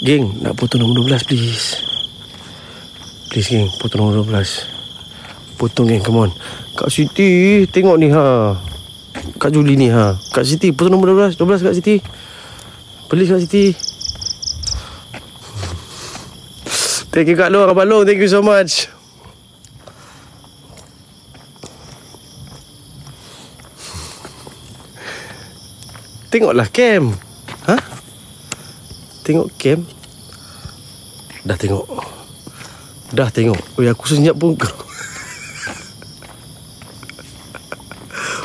Geng, nak potong nombor 12 please. Please geng, potong nombor 12. Potong geng, come on. Kak Siti, tengok ni ha. Kak Julie ni ha. Kak Siti, potong nombor 12. 12 Kak Siti. Please Kak Siti. Thank you Kak Long, Abang Long, thank you so much. Tengoklah Cam. Ha? Tengok Cam. Dah tengok. Dah tengok. Oi, aku senyap pun.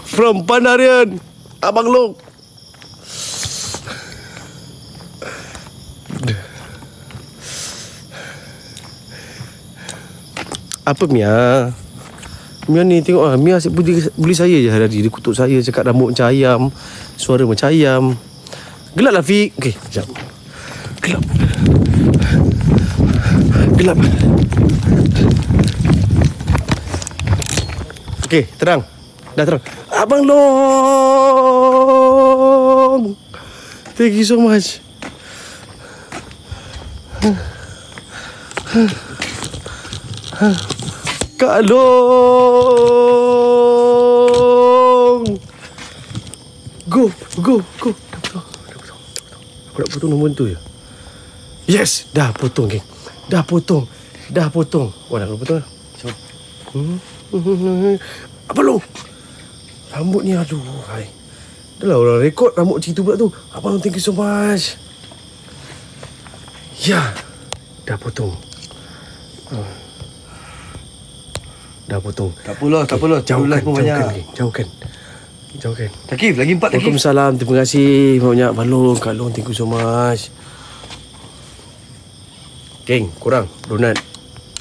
From Pandarian, Abang Long. Apa Mia? Mia ni tengok ah, Mia asyik buli saya je hari dia kutuk saya, cakap rambut macam ayam, suara macam ayam. Gelap lah Fik. Okey, sekejap. Gelap. Gelap. Okey, terang. Dah terang. Abang Long. Thank you so much. Kak Long. Go. Aku nak potong nombor tu je. Yes, dah potong geng. Dah potong. Wah, dah potong dah. Apa Long? Rambut ni aduh, hai. Dah lah orang rekod rambut macam tu pula tu. Abang Long, thank you so much. Ya, dah potong. Dah potong. Tak apalah. Jauhkan. Takif, lagi 4 Takif. Waalaikumsalam. Terima kasih banyak Balong. Kak Long, thank you so much. Geng, korang donat.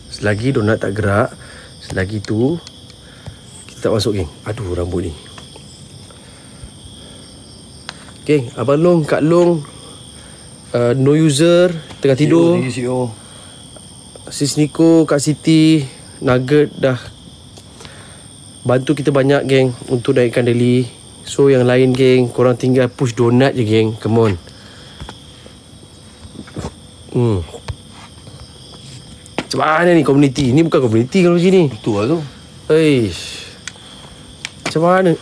Selagi donat tak gerak, selagi tu kita tak masuk geng. Aduh, rambut ni. Geng, Abang Long, Kak Long, no user, tengah tidur. CEO. Sis Niko, Kak Siti, Nugget dah bantu kita banyak geng untuk naikkan daily. So yang lain geng, korang tinggal push donat je geng. Come on. Macam mana ni community? Ni bukan community kalau macam ni. Betul lah tu. Eish. Macam mana?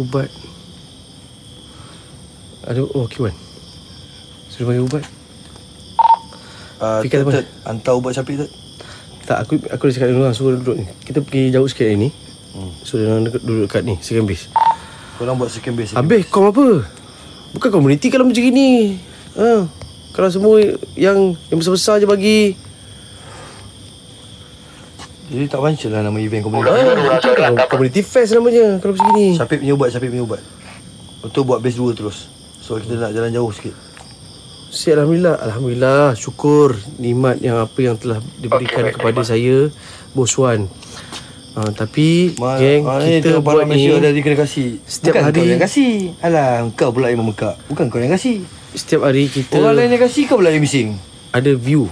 Ubat. Aduh, Q1. Sudah panggil ubat. Ted, hantar ubat Syafiq Ted. Tak, aku dah cakap dulu lah, suruh duduk ni. Kita pergi jauh sikit hari ni. So dia orang duduk dekat ni, second base. Korang buat second base. Habis kom apa? Bukan community kalau macam gini. Kalau semua yang besar-besar je bagi. Jadi tak baca lah nama event community. Community fest namanya kalau macam gini. Syafiq punya ubat. Betul buat base 2 terus. So kita nak jalan jauh sikit. Alhamdulillah, syukur nikmat yang apa yang telah diberikan kepada saya, Bos Wan. Tapi geng, kita buat ni Malaysia dah kena kasih. Setiap bukan hari kau yang kasih. Alah, kau pula yang memekak. Bukan kau yang kasih. Setiap hari kita orang lain yang kasih, kau pula yang bising. ada view.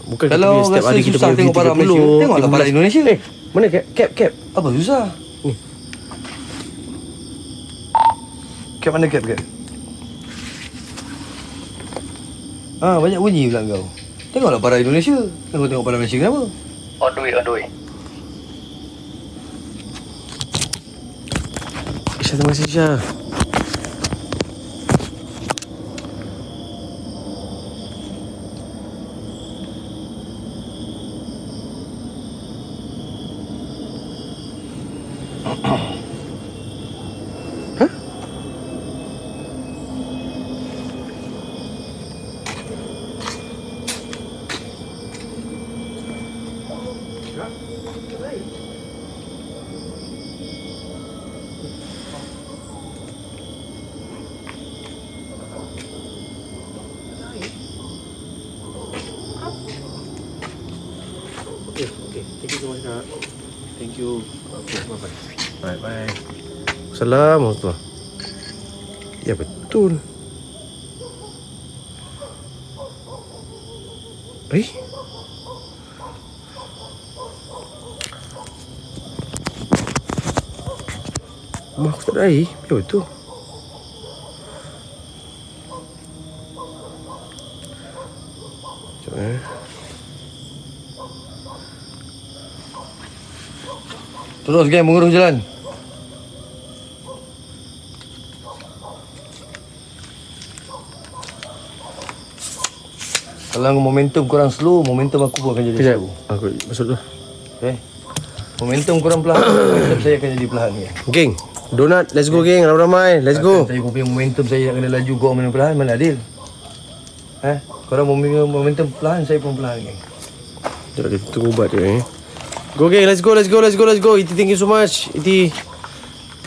Bukan kalau kita setiap hari kita susah tengok para Malaysia, tengoklah para Indonesia. Mana cap? Apa susah? Ni. Cap mana cap? Banyak bunyi pula kau. Tengoklah para Indonesia. Kau tengok para Malaysia kenapa? On the way. Terima kasih Syah. Okay. Thank you so much, Kak. Thank you. Okay, bye-bye. Bye. Assalamualaikum. Ya, betul. Rumah aku tak ada air. Ya, betul. Terus geng, mengurus jalan. Kalau momentum korang slow, momentum aku pun akan jadi Sekejap, slow. aku masuk dulu. Okay. Momentum korang perlahan, momentum saya akan jadi perlahan ni. Geng, donat, let's go geng, ramai-ramai, let's go. Saya punya momentum saya nak kena laju, korang main perlahan, mana adil? Korang momentum perlahan, saya pun perlahan geng. Sekejap, dia tunggu ubat dia Go geng, let's go, let's go, let's go, let's go. Iti, thank you so much. Iti,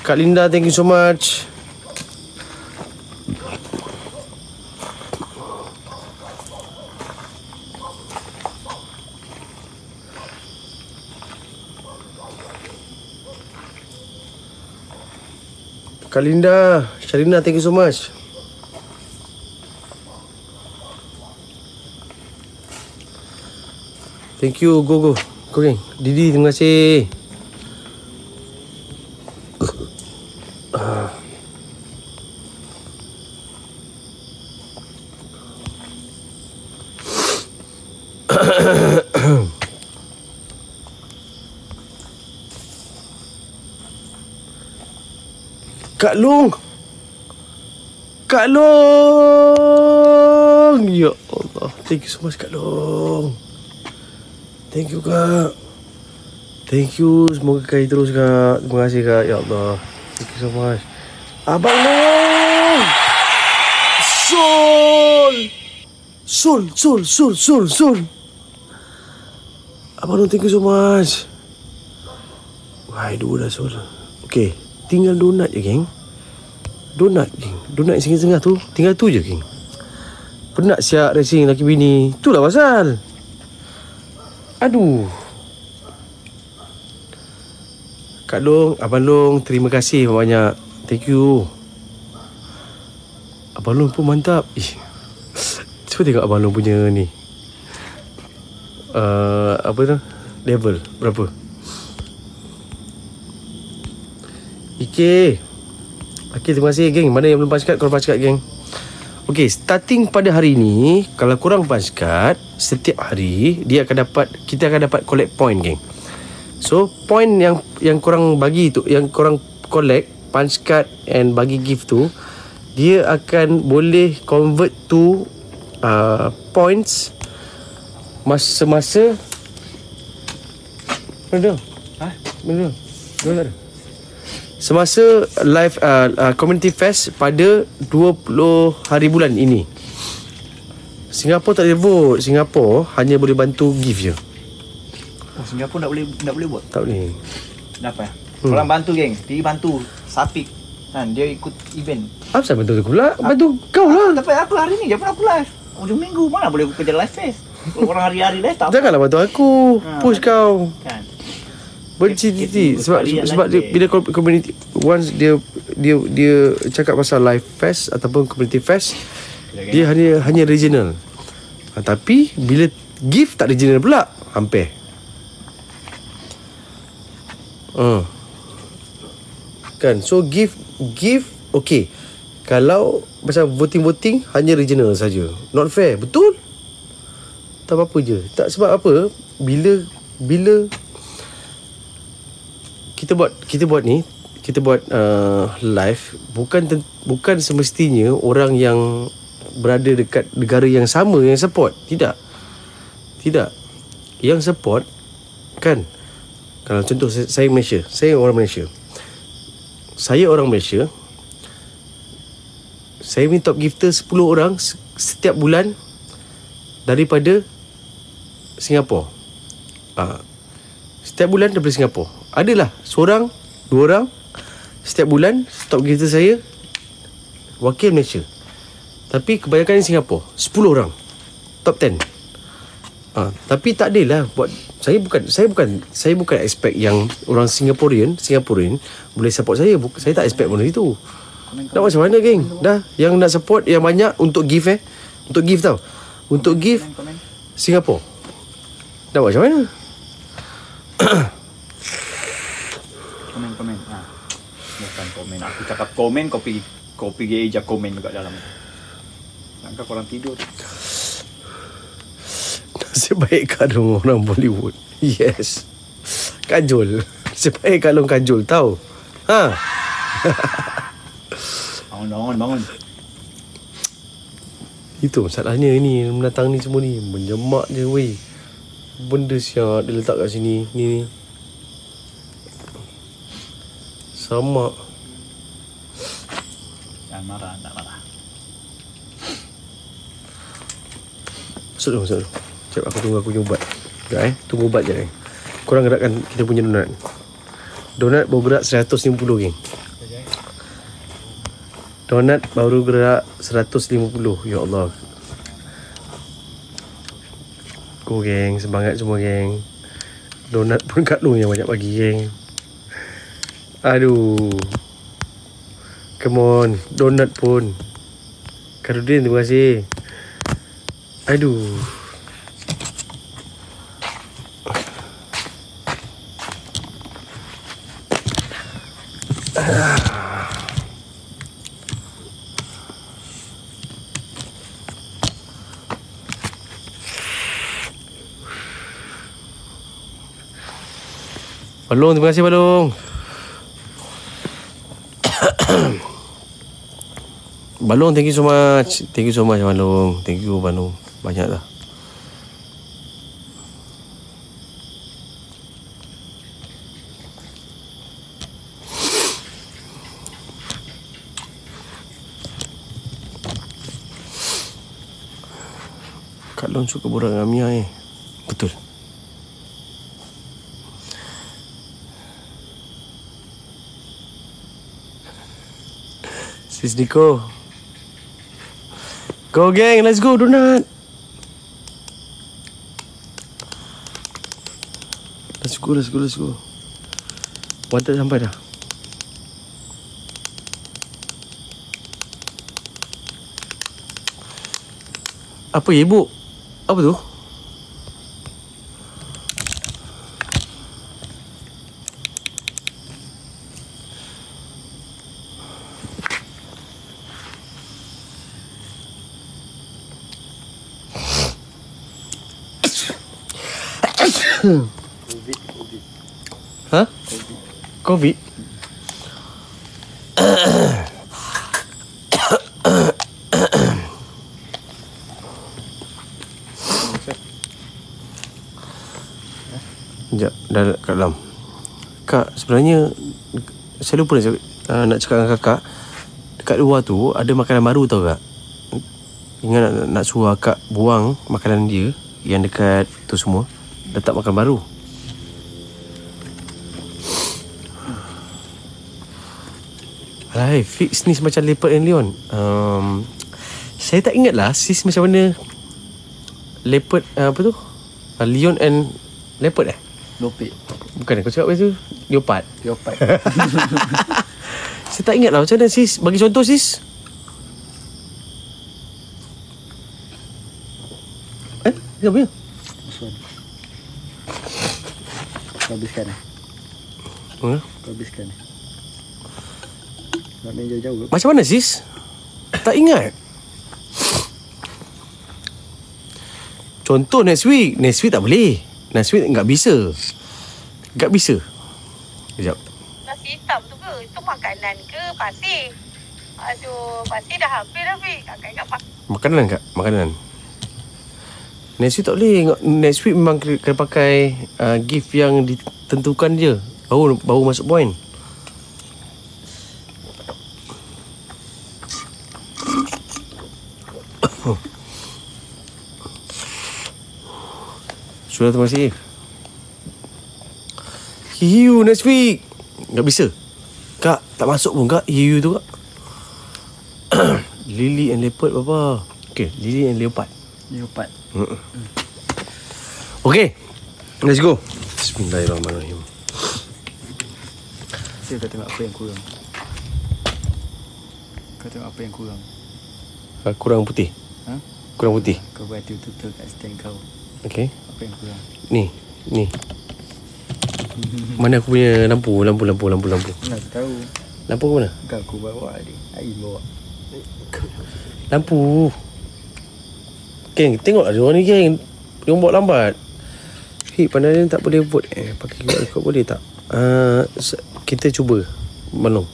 Kak Linda, thank you so much. Kak Linda, Sharina, thank you so much. Thank you, go geng. Didi, terima kasih. Kak Long. Kak Long. Ya Allah. Thank you so much Kak Long. Thank you Kak. Thank you. Semoga kaya terus Kak. Terima kasih Kak. Ya Allah. Thank you so much. Abang Long. Sol. Abang Long, thank you so much. Wah, dua dah Sol. Okay. Tinggal donat je geng. Donat geng. Donat yang setengah tu. Tinggal tu je geng. Penat siap racing laki bini. Itulah pasal. Aduh. Kak Long, Abang Long, terima kasih banyak. Thank you. Abang Long pun mantap. Cuba tengok Abang Long punya ni. Apa tu? Level berapa? Okay, terima kasih geng. Mana yang belum punch card, korang punch card geng. Okay, starting pada hari ni, kalau korang punch card, setiap hari kita akan dapat collect point geng. So, point yang korang bagi tu, yang korang collect, punch card and bagi gift tu, dia akan boleh convert to points semasa mana dia? Semasa live community fest pada 20 hari bulan ini. Singapura tak boleh vote. Singapura hanya boleh bantu give je. Oh, Singapura tak boleh buat. Tak boleh. Kenapa? Korang bantu geng. Pergi bantu Sapik. Kan dia ikut event. Apa saya bantu tu pula? Bantu kau lah. Tapi aku hari ni je pun aku live. Hujung minggu mana boleh aku kerja live fest. Orang hari-hari live tak. Janganlah bantu aku. Push kau. Kan. Berciti sebab dia, bila community once dia cakap pasal live fest ataupun community fest, dia hanya regional. Tapi bila gift tak regional pula, hampir. Kan, so gift okay. Kalau macam voting hanya regional saja, not fair, betul? Tak apa-apa je. Tak, sebab apa? Bila kita buat live, bukan semestinya orang yang berada dekat negara yang sama yang support. Tidak. Yang support kan, kalau contoh saya Malaysia, saya orang Malaysia, saya minta top gifter 10 orang setiap bulan daripada Singapura. Setiap bulan daripada Singapura. Adalah seorang, 2 orang setiap bulan top gifter saya wakil Malaysia. Tapi kebanyakan Singapura, 10 orang top 10. Tapi tak adalah buat saya bukan expect yang orang Singaporean boleh support saya. Saya tak expect benda itu. Nak macam mana geng? Dah yang nak support yang banyak untuk give untuk give tau. Untuk give Singapura. Nak macam mana? Komen. Bukan komen. Aku cakap komen, kau pergi eja komen dekat dalam. Langkah korang tidur. Sebaik kalung orang Bollywood. Yes. Kajol. Sebaik kalung kajol, tahu? Ha? Bangun. Itu masalahnya ni. Menatang ni semua ni. Menyemak je weh. Benda siap dia letak kat sini. Ni. Sama. Tak marah. Masuk dulu. Sekejap aku tunggu aku punya ubat. Sekejap tunggu ubat je Korang gerakkan kita punya donat. Donat baru gerak 150 geng. Donat baru gerak 150. Ya Allah. Go geng. Semangat semua geng. Donat pun Kak Long yang banyak bagi geng. Aduh. Come on. Donat pun. Karudin terima kasih. Aduh. Balong, terima kasih Balong. Balong, thank you so much. Thank you so much Balong. Thank you Balong. Banyak dah. Kak Long suka borak dengan Mia Betul. Sis Nico. Go gang, let's go donat. Let's go. Wanted sampai dah. Apa ibu? Apa tu? Ha? COVID? Sekejap, dah kat dalam. Kak, sebenarnya saya lupa nak cakap dengan kakak. Dekat luar tu ada makanan baru tau kak. Ingat nak suruh akak buang makanan dia yang dekat tu semua. Letak makan baru. Alahai, fix ni macam Leopard and Leon. Saya tak ingat lah sis macam mana Leopard, apa tu? Leon and Leopard Lopit. Bukan kau cakap apa tu? Leopard. Leopard. Saya tak ingat lah macam mana sis. Bagi contoh sis. Apa ya? Habiskan Habiskan. Nak main jauh-jauh. Macam mana sis? Tak ingat. Contoh next week tak boleh. Next week tak bisa. Sekejap. Nasi hitam tu ke? Itu makanan ke pasir? Aduh, pasir dah habis dah, Fik. Kakak ingat pasir. Makanan kak, makanan. Next week tak boleh. Next week memang kena pakai gift yang ditentukan je. Baru masuk point. Sudah, terima kasih. Hiu next week. Tak bisa. Kak, tak masuk pun kak hiu tu kak. Lily and leopard apa? Okay, Lily and leopard. Okay, let's go. Bismillahirrahmanirrahim. Kau tengok apa yang kurang. Kurang putih. Ha? Kurang putih. Kau buat tutup kat stand kau. Okay. Apa yang kurang? Ni. Mana aku punya lampu. Mana aku tahu. Lampu mana? Aku bawa dia. Air bawa. Lampu. Geng, tengok ada orang ni geng. Jangan buat lambat. Pandai ni tak boleh vote. Pakai QR code boleh tak? Kita cuba Manong.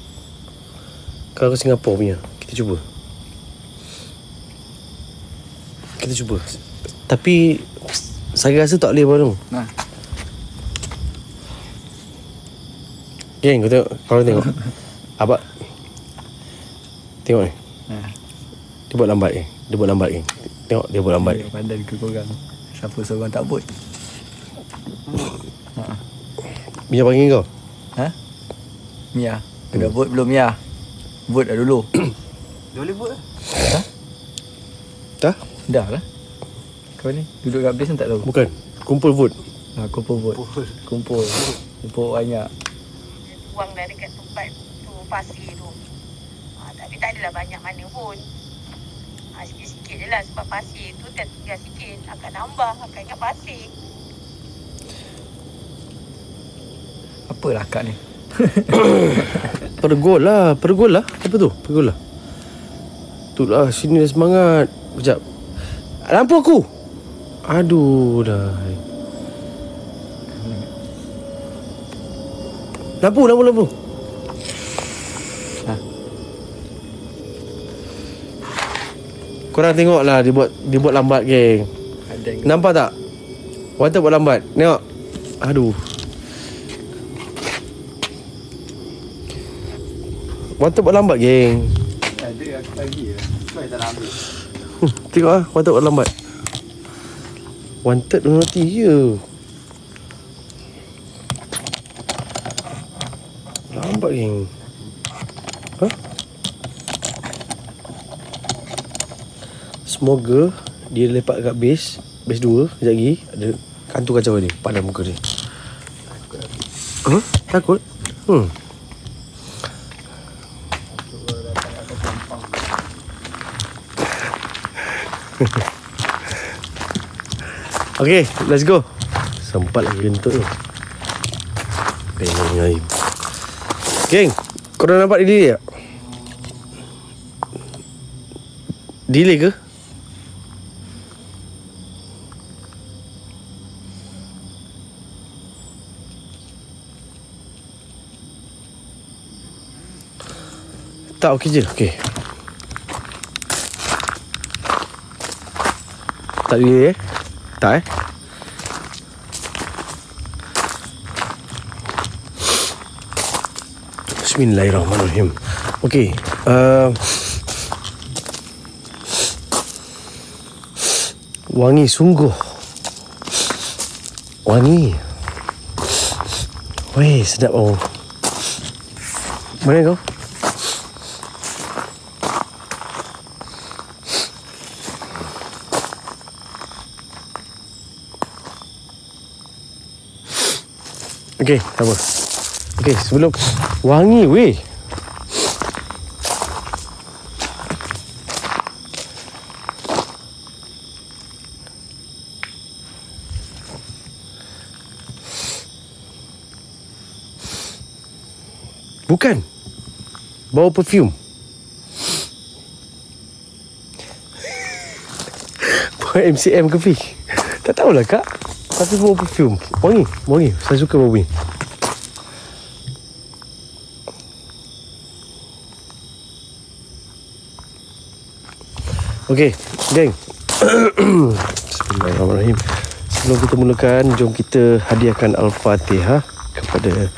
Kalau Singapura punya, kita cuba. Tapi saya rasa tak boleh Manong. Nah. Geng, kau tengok. Kau tengok. Abang tengok ni. Dia buat lambat geng. Tengok dia buat lambat. Pandai ke korang. Siapa seorang tak vote? Mia panggil kau. Mia. Dah vote belum Mia? Vote dah dulu. Dia boleh buat. Dah? Dah lah. Kau ni duduk kat place ni tak tahu. Bukan. Kumpul vote. Kumpul vote. Kumpul banyak. Buang dah dekat tempat tu pasir tu. Tapi tak adalah banyak mana pun. Sikit-sikit je lah sebab pasir tu tinggal sikit. Akan nambah, akan ingat pasir. Apalah akak ni? Pergol lah. Apa tu? Pergol lah. Itulah, sini dah semangat. Sekejap. Lampu aku. Aduh dah. Lampu. Korang tengoklah dia buat lambat geng. Nampak tak? Water buat lambat. Tengok. Aduh. Water buat lambat geng. Ada aku lagi je. Kau yang tak nak ambil. Tengok lah. Water buat lambat. Wanted nanti je. Lambat geng. Semoga dia lepak kat base 2. Sekejap lagi ada kantu kacau dia pada muka dia. Takut? Okay, let's go. Sempat lagi kentut tu. Pengen. Geng, korang nampak delay tak? Delay ke? Tak, okey je. Okey. Tak delay Tak Bismillahirrahmanirrahim. Okey. Wangi sungguh. Wangi. Weh, sedap Mana kau? Okey, tak apa. Okey, sebelum wangi weh. Bukan. Bau perfume. Bau MCM ke Fi? Tak tahulah kak. Tapi bau perfume. Wangi. Saya suka bau ni. Okey, geng. Bismillahirrahmanirrahim. Sebelum kita mulakan, jom kita hadiahkan Al-Fatihah kepada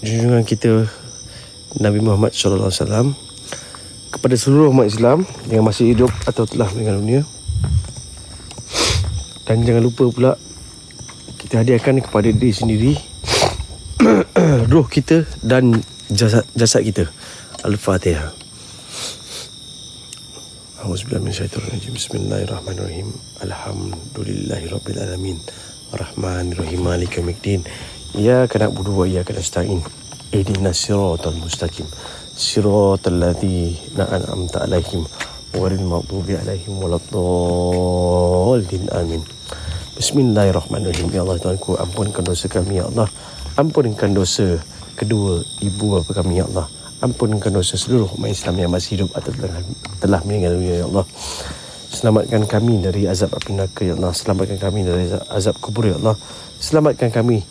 junjungan kita Nabi Muhammad SAW, kepada seluruh umat Islam yang masih hidup atau telah meninggal dunia. Dan jangan lupa pula kita hadiahkan kepada diri sendiri, roh kita dan jasad kita. Al-Fatihah. A'udzubillahiminasyaitonirrajim. Bismillahirrahmanirrahim. Alhamdulillahirabbil alamin. Arrahmanirrahim. Maliki yaumiddin. Iyyaka na'budu wa iyyaka nasta'in. Ihdinas siratal mustaqim. Siratal ladzina an'amta 'alaihim ghairil maghdubi 'alaihim waladdallin. Amin. Bismillahirrahmanirrahim. Ya Allah Tuhanku, ampunkan dosa kami ya Allah. Ampunkan dosa kedua ibu bapa kami ya Allah. Ampunkan dosa seluruh umat Islam yang masih hidup atau telah meninggal dunia ya Allah. Selamatkan kami dari azab api neraka ya Allah. Selamatkan kami dari azab kubur ya Allah. Selamatkan kami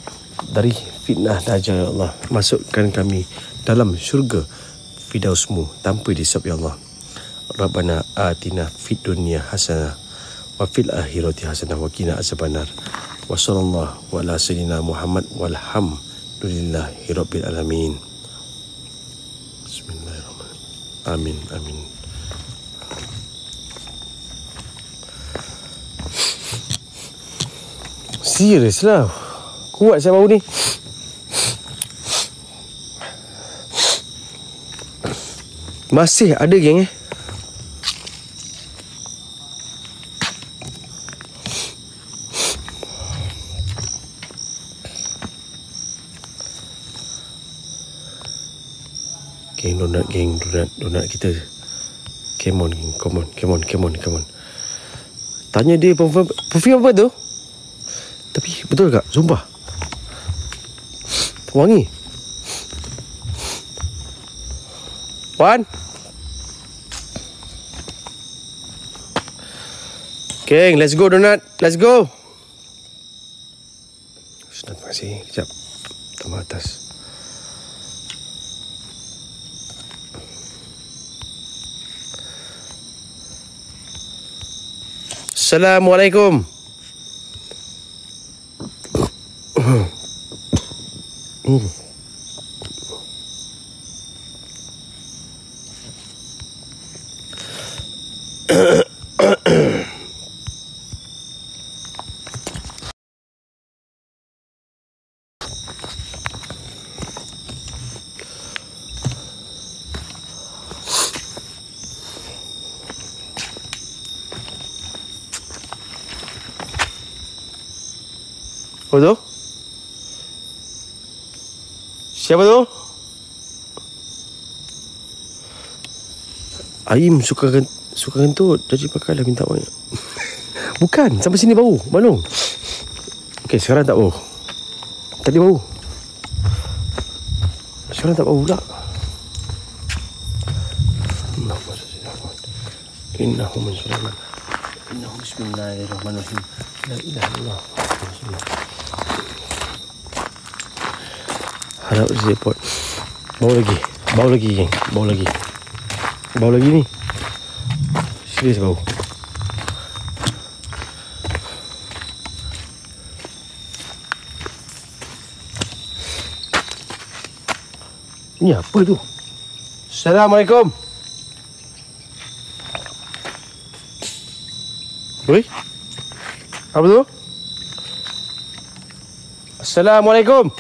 dari fitnah dajjal ya Allah. Masukkan kami dalam syurga Firdausmu tanpa disab ya Allah. Rabbana atina fid dunya hasanah wa fil akhirati hasanah wa qina azabannar. Wa sallallahu ala sayyidina Muhammad walhamdulillahi rabbil alamin. Bismillahirrahmanirrahim. Amin amin. Serius lah. Kuat saya bau ni. Masih ada geng Geng, donat kita. Come on. Tanya dia perfume apa tu? Tapi betul tak? Sumpah. Wangi. Wan. Geng, let's go donat. Let's go. Terima kasih. Sekejap. Tambah atas. Assalamualaikum. Apa tu? Siapa tu? Aim suka kentut. Jadi pakailah minta banyak. Bukan, sampai sini bau. Mana? Okey, sekarang tak bau. Tadi bau. Sekarang tak bau pula. Innahum Sulaiman. Innahum bismillahirrahmanirrahim. La ilaha illallah. Harap report. Bau lagi geng. Bau lagi ni. Serius bau. Ni apa tu? Assalamualaikum. Oi. Apa tu? Assalamualaikum.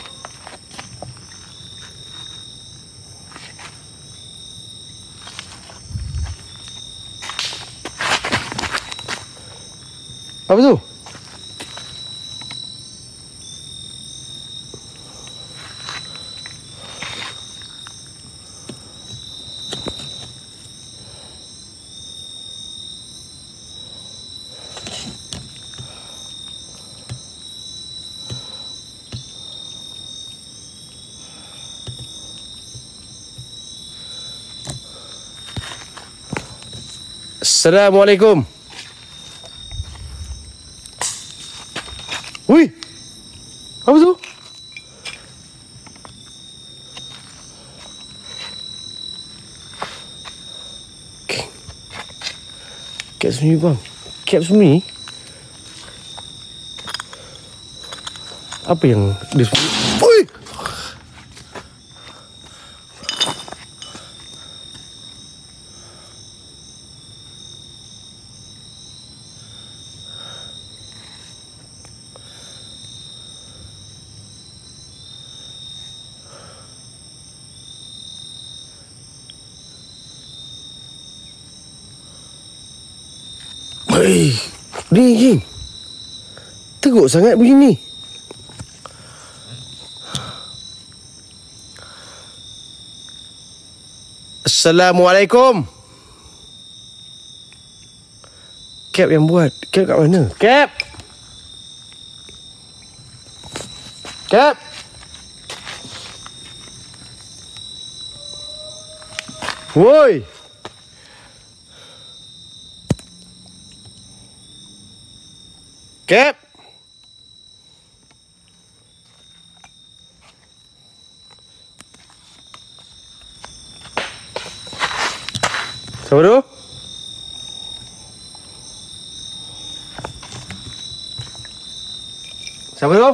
Apa tu? Assalamualaikum. Wih, apa tu? Kat sembunyi bang. Kat sembunyi. Apa yang dia sembunyi? Wih. Hei, ni. Teruk sangat begini. Assalamualaikum. Cap yang buat. Cap kat mana? Cap. Woi. Cap. Siapa tu? Siapa tu?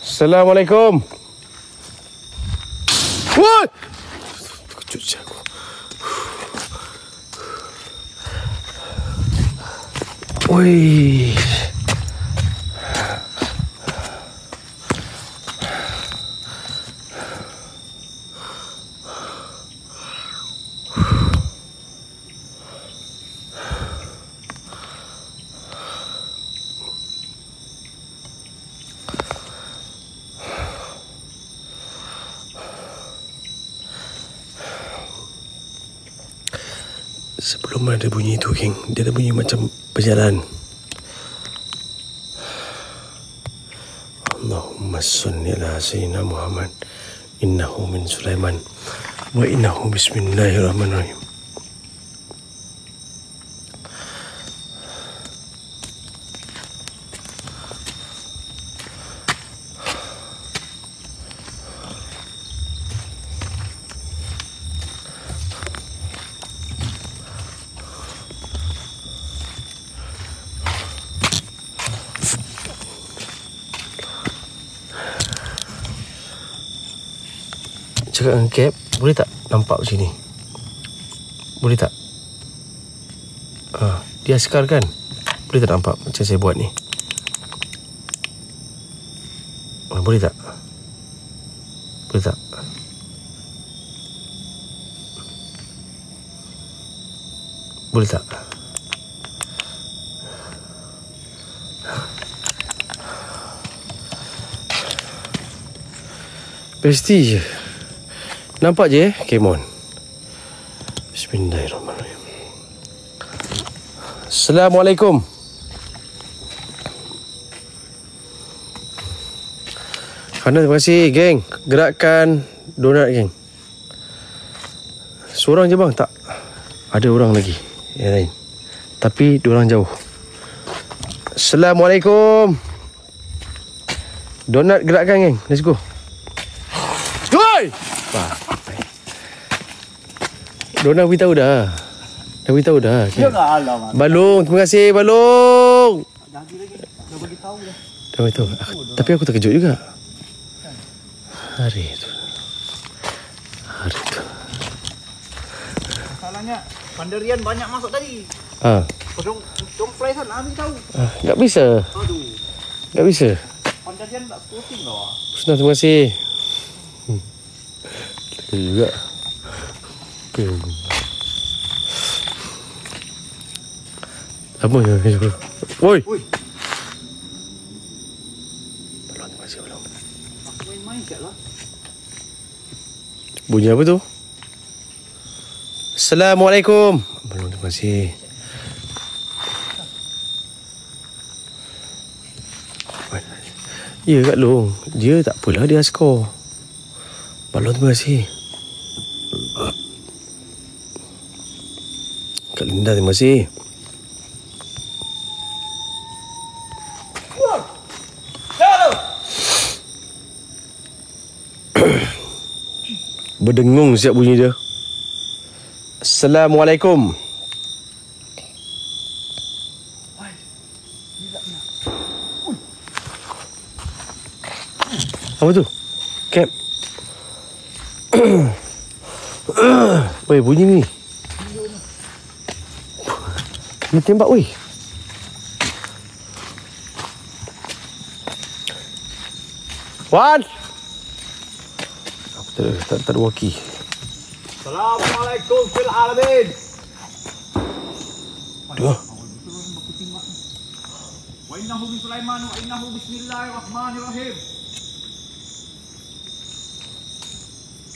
Assalamualaikum. Woi! Terkejut je aku. Woi. Sebelum ada bunyi tu, geng, dia ada bunyi macam berjalan. Allahumma salli ala sayyidina Muhammad. Innahu min Sulaiman wa innahu bismillahirrahmanirrahim. Cakap dengan Cap, boleh tak nampak macam ni? Boleh tak? Dia askar kan? Boleh tak nampak macam saya buat ni? Boleh tak? Boleh tak? Boleh tak? Pasti je. Nampak je Come on. Bismillahirrahmanirrahim. Assalamualaikum. Terima kasih geng. Gerakkan donat geng. Seorang je bang? Tak. Ada orang lagi yang lain, tapi diorang jauh. Assalamualaikum. Donat gerakkan geng. Let's go. Oi! Donat beritahu dah. Dah beritahu dah. Ya ke alamak. Balung, terima kasih Balung. Dah bagi tahu dah. Dah beritahu. Tapi aku terkejut juga. Hari tu. Masalahnya Pandarian banyak masuk tadi. Dong fly sana ambil tahu. Tak bisa. Aduh. Tak bisa. Pandarian tak sporting lah. Senang, terima kasih. Terkejut juga. Apa yang kejut? Woi. Balong, terima kasih Balong. Aku main-main kat lah. Bunyi apa tu? Assalamualaikum. Balong, terima kasih. Ya Kak Long, dia tak apalah, dia skor. Balong, terima kasih. Kak Linda, terima kasih. Berdengung siap bunyi dia. Assalamualaikum. Apa tu? Cap. Weh, bunyi ni. Ni tembak weh. Wan. Tak ada waki. Assalamualaikum fil alamin. Dua. Wa innahu min Sulaiman wa innahu bismillahirrahmanirrahim.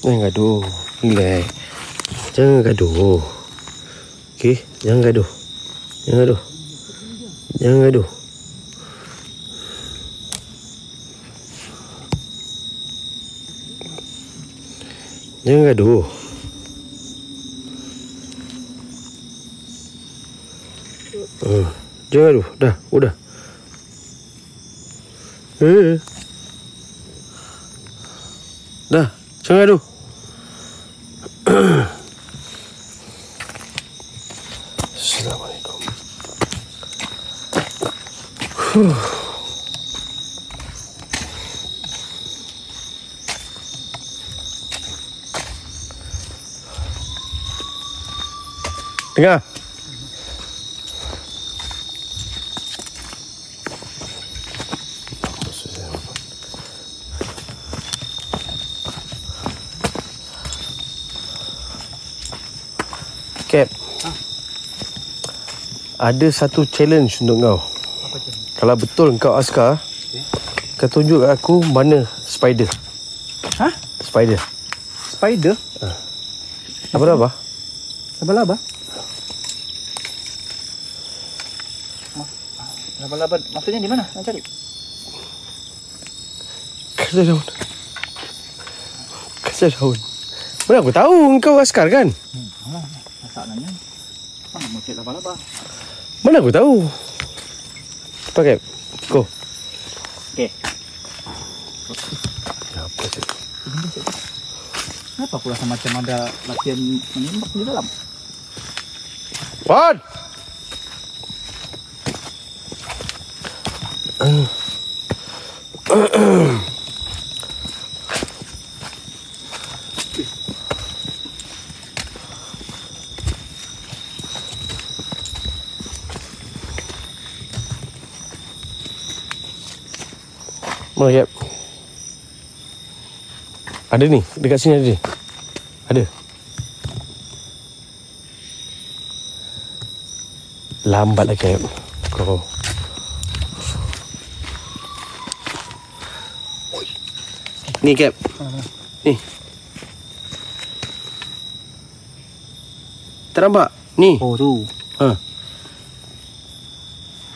Jangan gaduh. Relax. Jangan gaduh. Okey, jangan gaduh. Jangan gaduh. Jangan gaduh. Jangan gaduh. Jangan tu. Dah. Udah. Dah. Jangan tu. Assalamualaikum. Dengar. Cap. Ada satu challenge untuk kau. Apa tu? Kalau betul kau askar, kau tunjuk kat aku mana spider. Hah? Spider. Spider? Apa? Laba-laba? Laba-laba maksudnya di mana? Nak cari? Kasih daun. Mana aku tahu kau askar kan? Alah, masalahnya. Mana mau cari laba-laba? Mana aku tahu? Pakai. Go. Okey. Apa sih? Kenapa aku rasa macam ada latihan menembak di dalam? Wan! Mana Cap? Ada ni, dekat sini ada ni. Ada. Lambatlah Cap. Kau. Ni Cap. Ni. Tak nampak? Ni. Oh tu. Ha.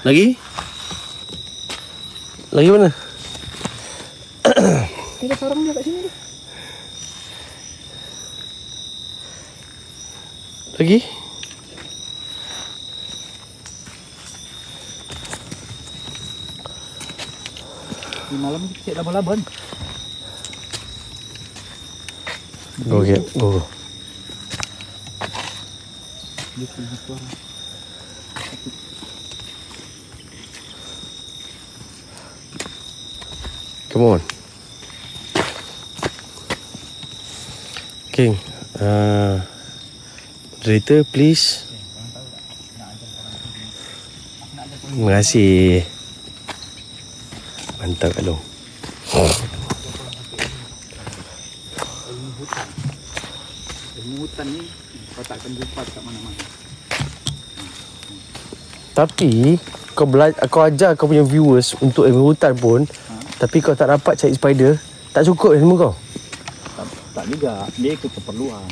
Lagi? Lagi mana? Ada sarang dia kat sini tu. Lagi? Di malam kita cek laba-laba ni. Go Cap. Go. Dia punya suara. Come on. King. Moderator, please. Terima kasih. Mantap Kak Long. Ilmu hutan ni kau takkan jumpa dekat mana-mana. Tapi kau ajar kau punya viewers untuk ilmu hutan pun, tapi kau tak dapat cari spider, tak cukup ilmu kau. Tak juga, dia ikut keperluan.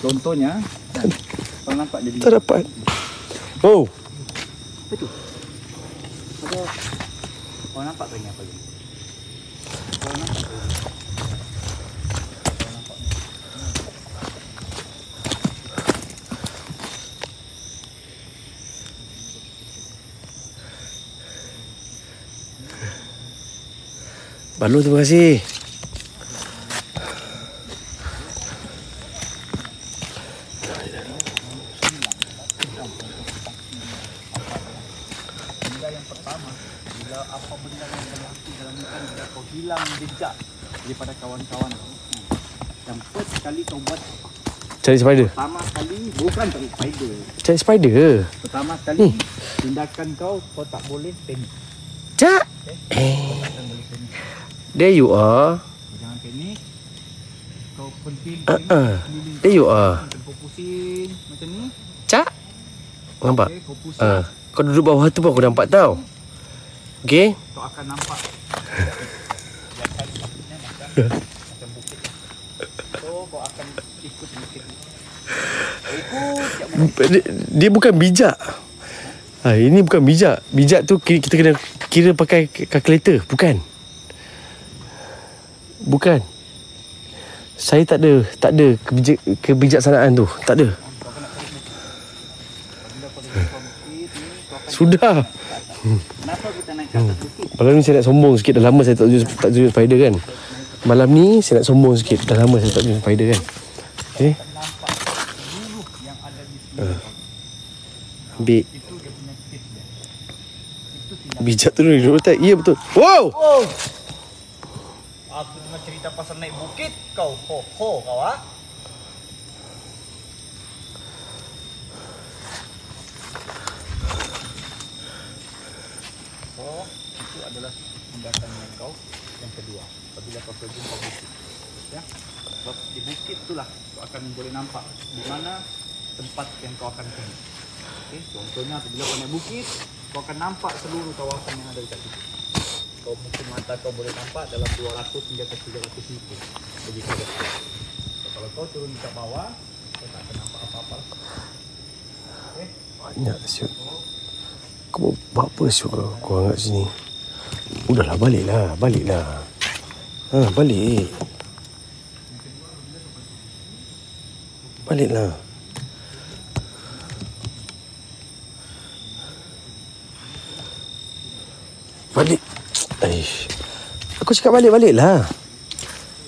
Contohnya, kan, kau nampak dia Tak dapat. Oh, apa tu? Ada, kau nampak ke ni apa ni? Kau nampak ke ni? Balu, terima kasih. Hilang jejak daripada kawan-kawan. Yang first kali kau buat Cari spider. pertama kali bukan cari spider. Cari spider. Pertama kali tindakan kau tak boleh panik. Cak. Tak boleh panik. There you are. Jangan panik. Kau penting There you are. kau pusing macam ni. Cak. Nampak? Okay, kau pusing. Kau duduk bawah tu pun aku nampak tau. Okay? Kau akan nampak. Macam bukit. So kau akan ikut bukit. Dia bukan bijak. Ini bukan bijak. Bijak tu kita kena kira pakai kalkulator. Bukan. Saya tak ada kebijaksanaan tu. Tak ada. Kau kena cari bukit. Apabila kau dah jumpa bukit ni, kau Sudah. Kenapa kita naik ke atas bukit? Malam ni saya nak sombong sikit. Dah lama saya tak tunjuk spider kan. Malam ni saya nak sombong sikit. Dah lama saya tak tunjuk spider kan. Okay. Ambil. Bijak tu ni duduk tak? Ya betul. Wow! Oh! Aku cuma cerita pasal naik bukit. Kau ho kau ah. So, itu adalah tindakan kau yang kedua. Apabila kau berjumpa bukit. Ya. Sebab di bukit itulah kau akan boleh nampak di mana tempat yang kau akan pergi. Okay. Contohnya apabila kau naik bukit, kau akan nampak seluruh kawasan yang ada dekat situ. Kau mungkin mata kau boleh nampak dalam 200 hingga ke 300 meter. Jadi kau dekat. So, kalau kau turun ke bawah, kau tak akan nampak apa-apa. Okay. Banyak siut. Kau buat apa siut kau angkat sini? Udahlah baliklah. Balik. Baliklah. Balik. Aish. Aku cakap baliklah.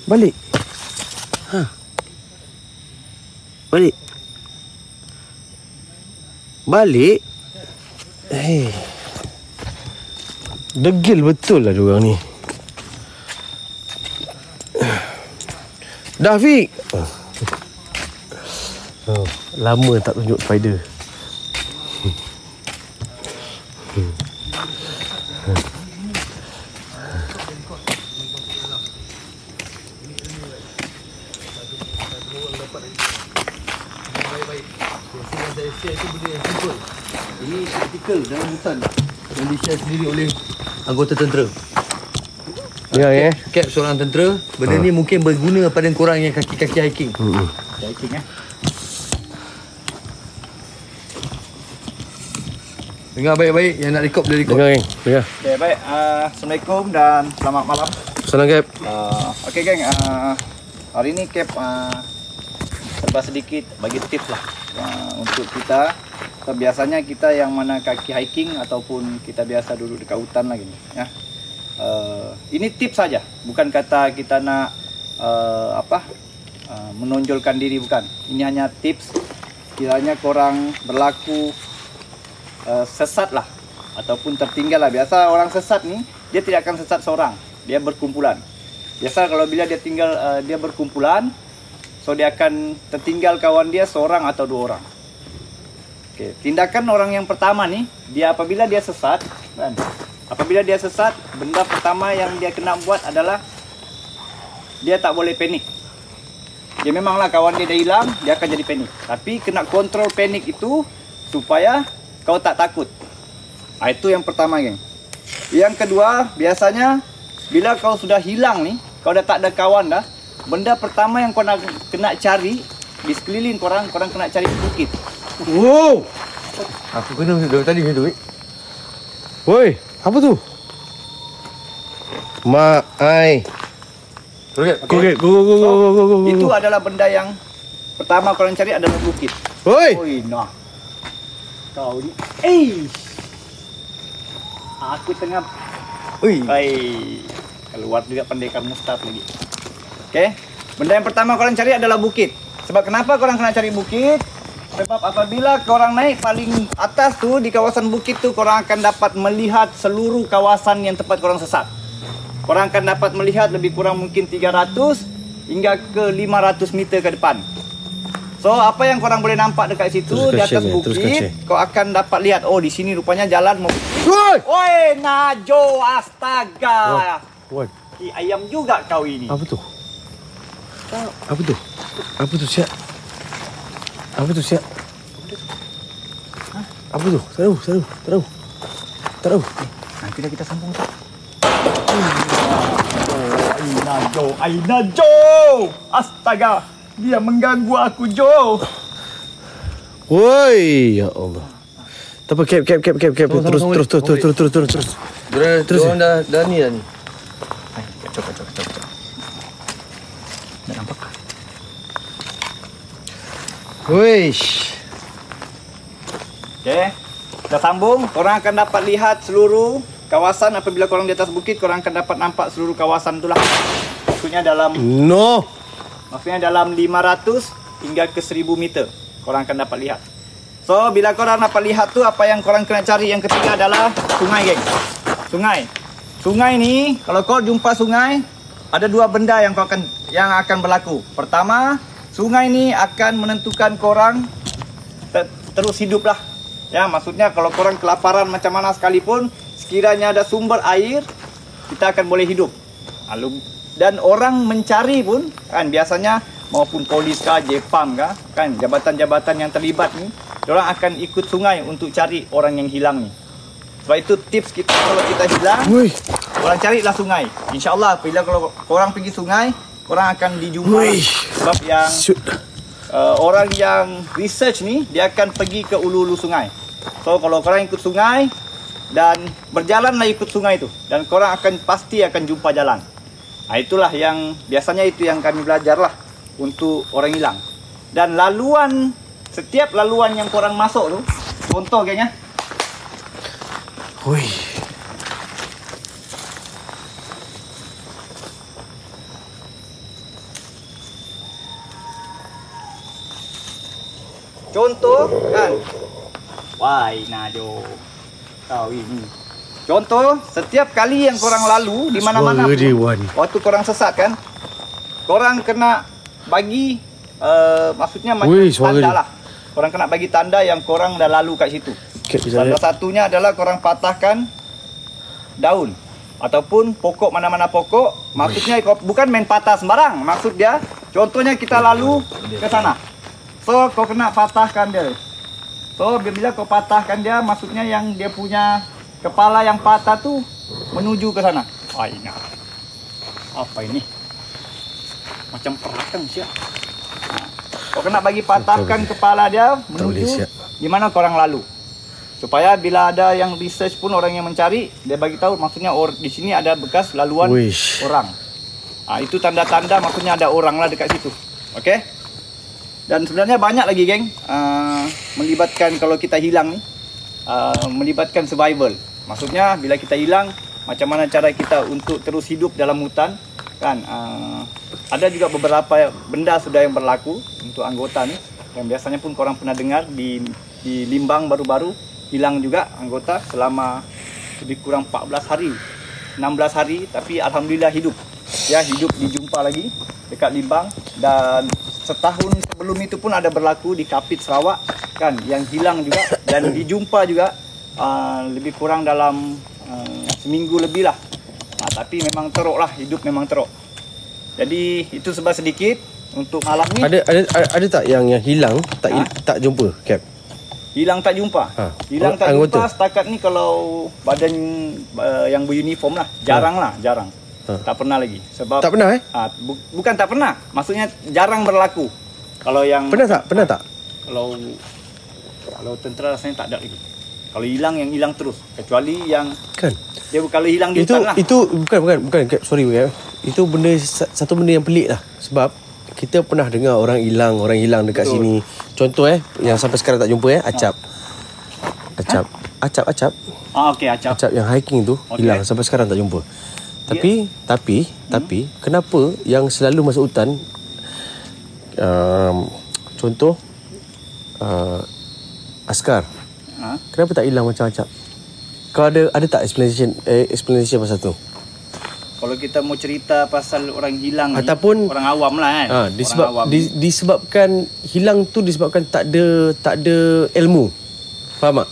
Balik. Balik. Balik. Degil betul lah diorang ni. Dah Fik. Lama tak tunjuk spider. Ini praktikal dalam hutan yang di-share sendiri oleh anggota tentera. Ya, Cap seorang tentera. Benda ni mungkin berguna pada korang yang kaki-kaki hiking. Hiking Dengar baik-baik, yang nak record boleh record. Dengar geng. Dengar. Okay, baik. Assalamualaikum dan selamat malam. Salam Cap. Okey geng, hari ni Cap serba sedikit bagi tips lah untuk kita. Biasanya kita yang mana kaki hiking ataupun kita biasa duduk dekat hutan lah gini ya. Ini tips saja, bukan kata kita nak menonjolkan diri, bukan. Ini hanya tips kiranya korang berlaku sesat lah ataupun tertinggal lah. Biasa orang sesat ni dia tidak akan sesat seorang, dia berkumpulan. Biasa kalau bila dia tinggal dia berkumpulan, so dia akan tertinggal kawan dia seorang atau dua orang. Okay. Tindakan orang yang pertama ni, dia apabila dia sesat kan? Apabila dia sesat, benda pertama yang dia kena buat adalah dia tak boleh panik. Dia memanglah kawan dia dah hilang, dia akan jadi panik. Tapi kena kontrol panik itu supaya kau tak takut. Itu yang pertama geng. Yang kedua, biasanya bila kau sudah hilang ni, kau dah tak ada kawan dah, benda pertama yang kau nak kena cari di sekeliling korang kena cari bukit. Wow. Aku kena dari tadi macam tu. Woi, apa tu? Mak ai. Okay. Go. Itu adalah benda yang pertama korang cari adalah bukit. Woi. Oi, nah. Kau ni. Aku tengah. Keluar juga pendekar mustad lagi. Okey. Benda yang pertama korang cari adalah bukit. Sebab kenapa korang kena cari bukit? Sebab apabila korang naik paling atas tu, di kawasan bukit tu, korang akan dapat melihat seluruh kawasan yang tempat korang sesat. Korang akan dapat melihat lebih kurang mungkin 300 hingga ke 500 meter ke depan. So, apa yang korang boleh nampak dekat situ, di atas bukit, kau akan dapat lihat, oh di sini rupanya jalan mau... Oi, Najo, astaga. Woi. Ayam juga kau ini. Apa tu? Apa tu siap? Apa tu siap? Apa tu? Tak tahu. Nanti dah kita sambung tu. Aina Jo. Astaga. Dia mengganggu aku, Jo. Woi, ya Allah. Tak apa, cap. Terus. Diorang dah ni. Coba. Tak nampak. Wish. Okay. Kita sambung, korang akan dapat lihat seluruh kawasan. Apabila korang di atas bukit, korang akan dapat nampak seluruh kawasan itulah. Maksudnya dalam No. 500 hingga ke 1000 meter korang akan dapat lihat. So bila korang dapat lihat tu, apa yang korang kena cari yang ketiga adalah sungai, geng. Sungai ni, kalau kau jumpa sungai, ada dua benda yang akan berlaku. Pertama, sungai ni akan menentukan korang terus hidup lah. Ya, maksudnya kalau korang kelaparan macam mana sekalipun, sekiranya ada sumber air, kita akan boleh hidup. Lalu, dan orang mencari pun, kan biasanya maupun polis kah, JPAM kah, kan jabatan-jabatan yang terlibat ni, orang akan ikut sungai untuk cari orang yang hilang ni. Sebab itu tips kita kalau kita hilang, orang carilah sungai. InsyaAllah bila kalau korang pergi sungai, korang akan dijumpai. Sebab yang orang yang research ni, dia akan pergi ke ulu-ulu sungai. So kalau korang ikut sungai dan berjalanlah ikut sungai itu, dan korang pasti akan jumpa jalan. Nah, itulah yang biasanya itu yang kami belajar lah untuk orang hilang. Dan setiap laluan yang korang masuk tu, contoh geng ya. Contoh kan. Wai najo. Kau ini. Contoh, setiap kali yang korang lalu di mana-mana pun, waktu korang sesat kan, korang kena bagi maksudnya macam tanda lah. Korang kena bagi tanda yang korang dah lalu kat situ. Salah satunya adalah korang patahkan daun ataupun pokok, mana-mana pokok. Maksudnya bukan main patah sembarang. Maksud dia, contohnya kita lalu ke sana. So kau kena patahkan dia. So bila kau patahkan dia, maksudnya yang dia punya kepala yang patah tu menuju ke sana. Aina. Apa ini? Macam perakang siap. Kau kena bagi patahkan kepala dia menuju di mana korang lalu. Supaya bila ada yang research pun, orang yang mencari, dia bagi tahu maksudnya di sini ada bekas laluan orang. Itu tanda-tanda maksudnya ada orang lah dekat situ. Okey? Dan sebenarnya banyak lagi geng, melibatkan kalau kita hilang ni, melibatkan survival. Maksudnya bila kita hilang, macam mana cara kita untuk terus hidup dalam hutan kan. Ada juga beberapa benda sudah yang berlaku untuk anggota ni, yang biasanya pun korang pernah dengar di Limbang baru-baru hilang juga anggota selama lebih kurang 14 hari 16 hari, tapi alhamdulillah hidup. Ya, hidup dijumpa lagi dekat Limbang. Dan setahun sebelum itu pun ada berlaku di Kapit Sarawak kan, yang hilang juga dan dijumpa juga lebih kurang dalam seminggu lebih lah. Tapi memang teruk lah, hidup memang teruk. Jadi itu sebab sedikit untuk malam ni. Ada tak yang hilang tak jumpa, Cap? Hilang tak jumpa. Hilang tak jumpa setakat ni kalau badan yang beruniform lah, jarang. Tak pernah lagi. Sebab tak pernah bukan tak pernah. Maksudnya jarang berlaku. Kalau yang Pernah tak? Kalau tentera rasanya tak ada lagi. Kalau hilang, yang hilang terus. Kecuali yang kan. Dia kalau hilang di hutan lah. Itu bukan Cap, sorry Cap. Itu satu benda yang pelik lah. Sebab kita pernah dengar orang hilang dekat sini. Contoh yang sampai sekarang tak jumpa Acap. Acap. Okey, Acap. Acap yang hiking tu hilang sampai sekarang tak jumpa. Tapi kenapa yang selalu masuk hutan, contoh askar, kenapa tak hilang macam Acap? Kau ada tak explanation pasal tu? Kalau kita mau cerita pasal orang hilang ataupun orang awam lah kan. Disebabkan hilang tu disebabkan tak ada ilmu. Faham tak?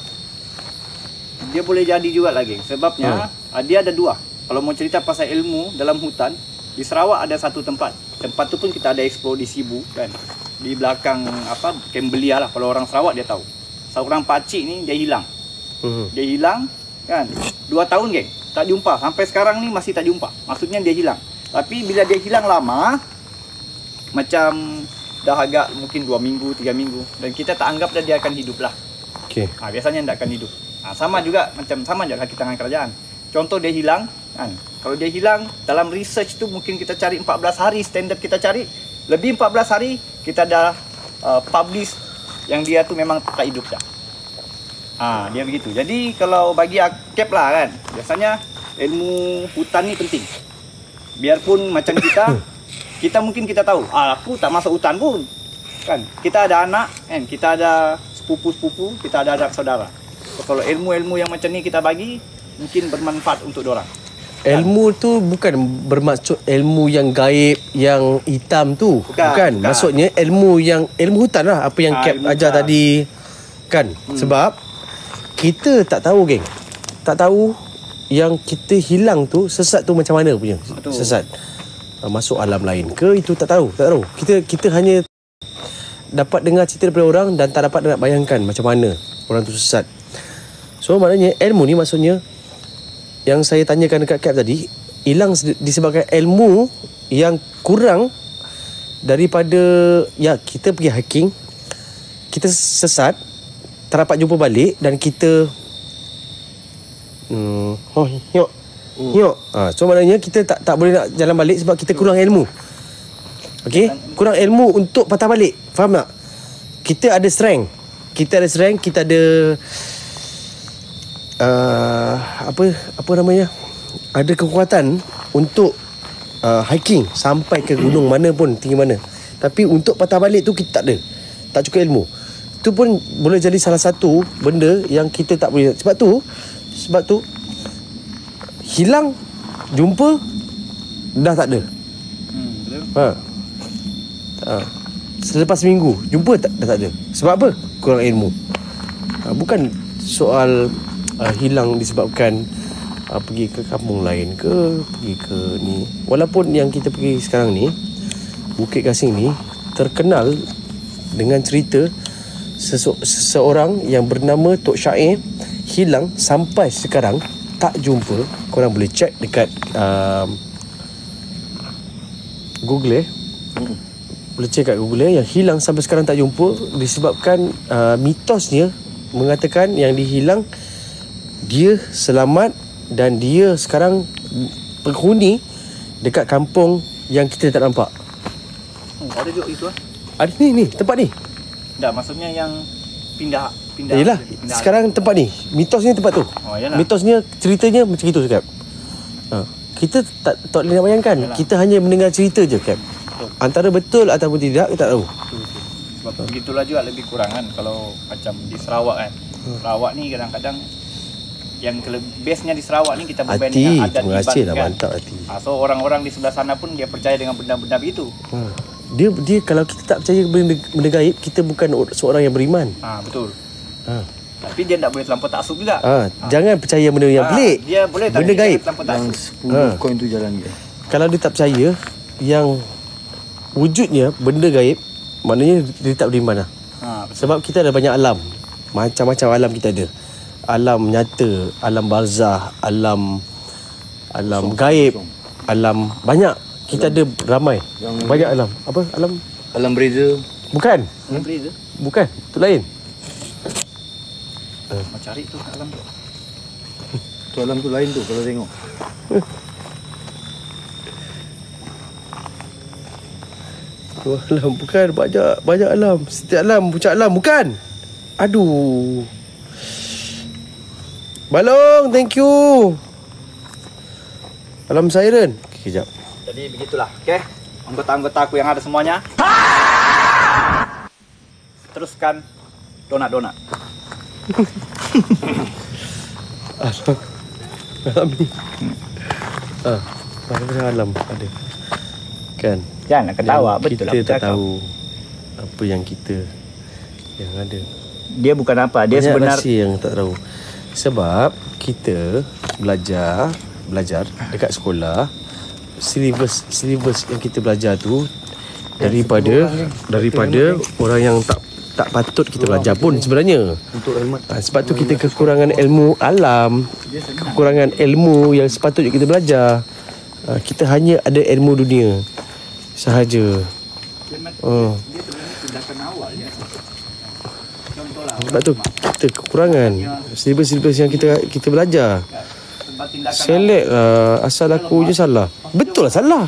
Dia boleh jadi juga lagi. Sebabnya dia ada dua. Kalau mau cerita pasal ilmu dalam hutan, di Sarawak ada satu tempat. Tempat tu pun kita ada explore di Sibu kan. Di belakang Kem Belia lah. Kalau orang Sarawak dia tahu. Seorang pakcik ni dia hilang. Dia hilang kan 2 tahun geng. Tak jumpa. Sampai sekarang ni masih tak jumpa. Maksudnya dia hilang. Tapi bila dia hilang lama, macam dah agak mungkin 2 minggu, 3 minggu, dan kita tak anggap dia akan hidup lah. Biasanya tak akan hidup. Sama juga kita dengan kerajaan. Contoh dia hilang kan. Kalau dia hilang, dalam research tu mungkin kita cari 14 hari standard kita cari. Lebih 14 hari kita dah publish yang dia tu memang tak hidup dah. Dia begitu. Jadi kalau bagi Cap lah kan, biasanya ilmu hutan ni penting. Biarpun macam kita mungkin kita tahu, aku tak masuk hutan pun. Kan, kita ada anak, kan, kita ada sepupu-sepupu, kita ada anak saudara. So, kalau ilmu-ilmu yang macam ni kita bagi, mungkin bermanfaat untuk dorang. Ilmu tu bukan bermaksud ilmu yang gaib, yang hitam tu. Bukan. Maksudnya ilmu hutan lah, apa yang Cap ajar tadi. Kan? Sebab kita tak tahu, geng. Tak tahu yang kita hilang tu, sesat tu macam mana punya. Betul. Sesat. Masuk alam lain ke, itu tak tahu. Kita hanya dapat dengar cerita daripada orang dan tak dapat nak bayangkan macam mana orang tu sesat. So maknanya ilmu ni maksudnya yang saya tanyakan dekat Cap tadi, hilang disebabkan ilmu yang kurang daripada kita pergi hiking, kita sesat, tak dapat jumpa balik dan kita so maknanya kita tak boleh nak jalan balik sebab kita kurang ilmu. Okey, kurang ilmu untuk patah balik. Faham tak? Kita ada strength, kita ada apa namanya, ada kekuatan untuk hiking sampai ke gunung mana pun, tinggi mana. Tapi untuk patah balik tu kita tak cukup ilmu. Itu pun boleh jadi salah satu benda yang kita tak boleh. Sebab tu hilang, jumpa, dah tak ada. Selepas seminggu jumpa dah tak ada. Sebab apa? Kurang ilmu. Bukan soal hilang disebabkan pergi ke kampung lain ke, pergi ke ni. Walaupun yang kita pergi sekarang ni, Bukit Gasing ni terkenal dengan cerita seseorang yang bernama Tok Syair hilang sampai sekarang tak jumpa. Korang boleh check dekat Google boleh check kat Google yang hilang sampai sekarang tak jumpa disebabkan mitosnya mengatakan yang dihilang dia selamat dan dia sekarang penghuni dekat kampung yang kita tak nampak. Ada juga itu Ada ni tempat ni. Tak, maksudnya yang pindah. Yelah, sekarang tempat ni, mitosnya tempat tu. Mitosnya, ceritanya macam itu Cap. Kita tak boleh nak bayangkan. Kita hanya mendengar cerita je Cap. Antara betul ataupun tidak kita tak tahu. Sebab begitulah juga lebih kurang kan. Kalau macam di Sarawak kan, Sarawak ni kadang-kadang yang base-nya di Sarawak ni kita berbanding dengan adat ibadat kan. Mantap hati. So orang-orang di sebelah sana pun dia percaya dengan benda-benda begitu. Dia kalau kita tak percaya benda gaib, kita bukan seorang yang beriman. Betul. Tapi dia tak boleh terlampau taksub juga. Jangan percaya benda yang pelik. Dia boleh benda gaib. Yang 10 koin tu jalan dia. Kalau dia tak percaya yang wujudnya benda gaib, maknanya dia tak beriman lah. Sebab kita ada banyak alam. Macam-macam alam kita ada. Alam nyata, alam barzah, alam gaib, alam banyak. Kita ada ramai. Banyak alam. Apa? Alam Breza. Bukan. Alam Breza? Bukan. Itu lain. Cari tu alam tu. Tu alam tu lain tu kalau tengok. Alam bukan, banyak alam. Setiap alam puncak alam bukan. Aduh. Balong, thank you. Alam siren. Kejap. Jadi begitulah, okey. Anggota-anggota aku yang ada semuanya. Teruskan donat-donat. Alam ni. Alam ada. Kan? Jangan ketawa, betul lah. Kita tak tahu apa yang kita yang ada. Dia bukan apa, dia banyak sebenarnya rahsia yang tak tahu. Sebab kita belajar dekat sekolah, silibus yang kita belajar tu daripada orang yang tak patut kita belajar pun sebenarnya. Sebab tu kita kekurangan ilmu alam, kekurangan ilmu yang sepatutnya kita belajar. Kita hanya ada ilmu dunia sahaja. Sebab tu kita kekurangan silibus yang kita belajar. Select lah, asal aku je salah. Betul lah salah.